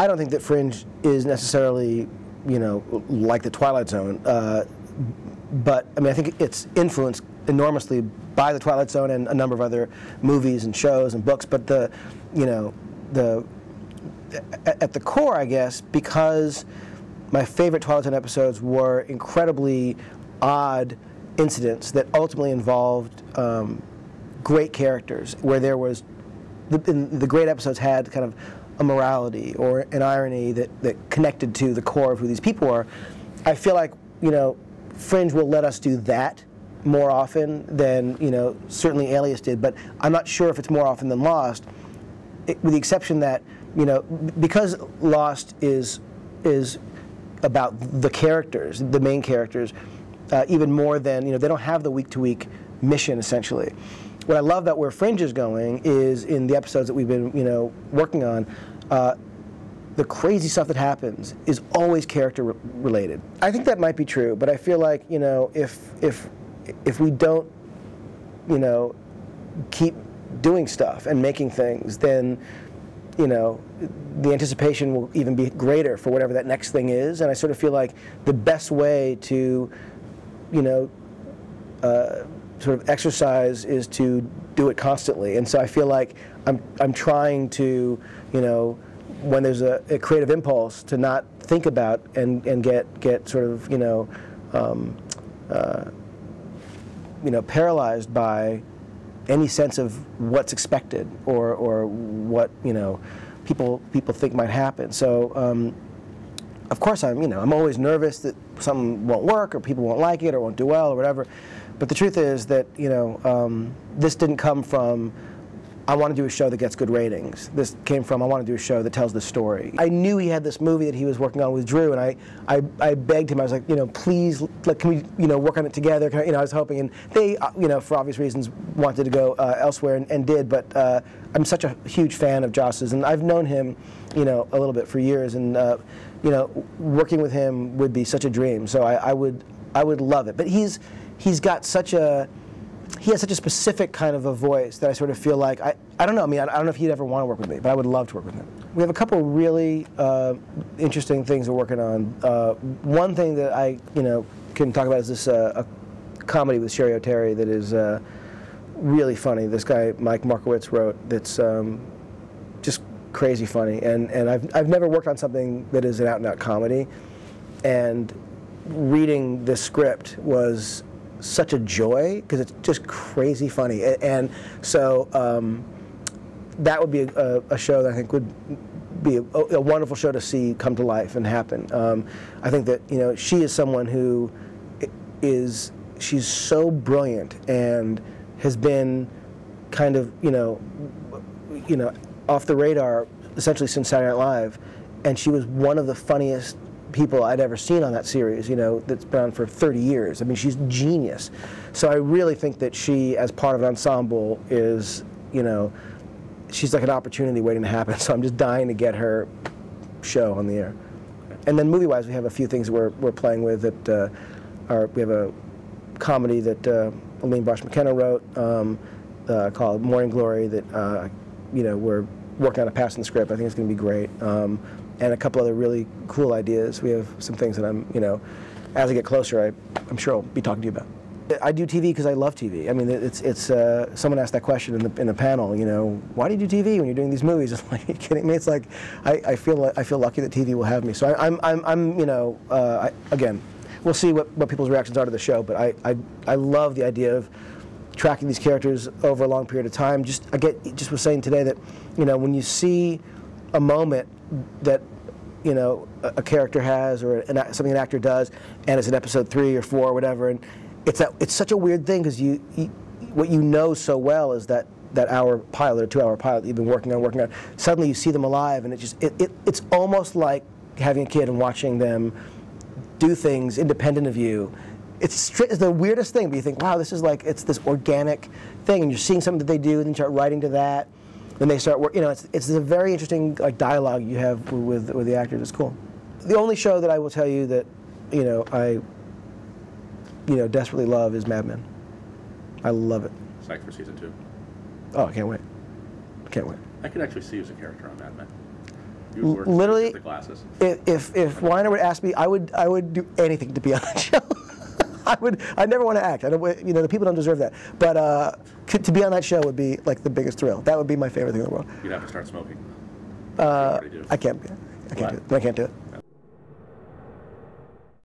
I don't think that Fringe is necessarily, you know, like the Twilight Zone, but I mean, I think it's influenced enormously by the Twilight Zone and a number of other movies and shows and books. But at the core, I guess, because my favorite Twilight Zone episodes were incredibly odd incidents that ultimately involved great characters, where there was the great episodes had kind of a morality or an irony that connected to the core of who these people are. I feel like, you know, Fringe will let us do that more often than, you know, certainly Alias did, but I'm not sure if it's more often than Lost, with the exception that, you know, because Lost is about the characters, the main characters, even more than, you know, they don't have the week-to-week mission, essentially. What I love about where Fringe is going is in the episodes that we've been, you know, working on, the crazy stuff that happens is always character related. I think that might be true, but I feel like, you know, if we don't, you know, keep doing stuff and making things, then, you know, the anticipation will even be greater for whatever that next thing is. And I sort of feel like the best way to, you know, sort of exercise is to do it constantly. And so I feel like I'm trying to, you know, when there's a creative impulse, to not think about and get sort of, you know, paralyzed by any sense of what's expected or what, you know, people think might happen. So of course I'm always nervous that something won't work or people won't like it or won't do well or whatever. But the truth is that, you know, this didn't come from, I want to do a show that gets good ratings. This came from, I want to do a show that tells the story. I knew he had this movie that he was working on with Drew, and I begged him. I was like, you know, please, can we, you know, work on it together? You know, I was hoping, and they, you know, for obvious reasons, wanted to go elsewhere and did. But I'm such a huge fan of Joss's, and I've known him, you know, a little bit for years, and you know, working with him would be such a dream. So I would love it. But he's got such a, he has such a specific kind of a voice that I sort of feel like, I don't know, I mean, I don't know if he'd ever want to work with me, but I would love to work with him. We have a couple really interesting things we're working on. One thing that I, you know, can talk about is this a comedy with Sherry O'Terry that is really funny. This guy, Mike Markowitz, wrote that's just crazy funny. And I've never worked on something that is an out-and-out comedy. And reading this script was such a joy because it's just crazy funny, and so that would be a show that I think would be a wonderful show to see come to life and happen. I think that, you know, she is someone who she's so brilliant and has been kind of, you know, off the radar essentially since Saturday Night Live, and she was one of the funniest people I'd ever seen on that series, you know, that's been on for 30 years. I mean, she's genius. So I really think that she, as part of an ensemble, is, you know, she's like an opportunity waiting to happen. So I'm just dying to get her show on the air. And then movie-wise, we have a few things we're playing with that we have a comedy that Aline Brosh McKenna wrote called Morning Glory that, you know, we're working on a passing script. I think it's going to be great. And a couple other really cool ideas. We have some things that I'm, you know, as I get closer, I'm sure I'll be talking to you about. I do TV because I love TV. I mean, it's someone asked that question in the panel. You know, why do you do TV when you're doing these movies? It's like, are you kidding me? It's like I feel lucky that TV will have me. So I'm you know, again, we'll see what people's reactions are to the show. But I love the idea of tracking these characters over a long period of time. Just was saying today that, you know, when you see a moment that, you know, a character has or something an actor does, and it's in episode 3 or 4 or whatever, and it's such a weird thing because what you know so well is that hour pilot or 2-hour pilot that you've been working on, suddenly you see them alive, and it's almost like having a kid and watching them do things independent of you. It's the weirdest thing, but you think, wow, this is like, it's this organic thing, and you're seeing something that they do, and then you start writing to that. Then they start work. You know, it's a very interesting like dialogue you have with the actors. It's cool. The only show that I will tell you that, you know, I, you know, desperately love is Mad Men. I love it. Psyched for season 2. Oh, I can't wait. Can't wait. I could actually see you as a character on Mad Men. Literally, the glasses. If Weiner would ask me, I would do anything to be on that show. I never want to act. I don't, the people don't deserve that. But to be on that show would be like the biggest thrill. That would be my favorite thing in the world. You'd have to start smoking. I can't do it. I can't do it.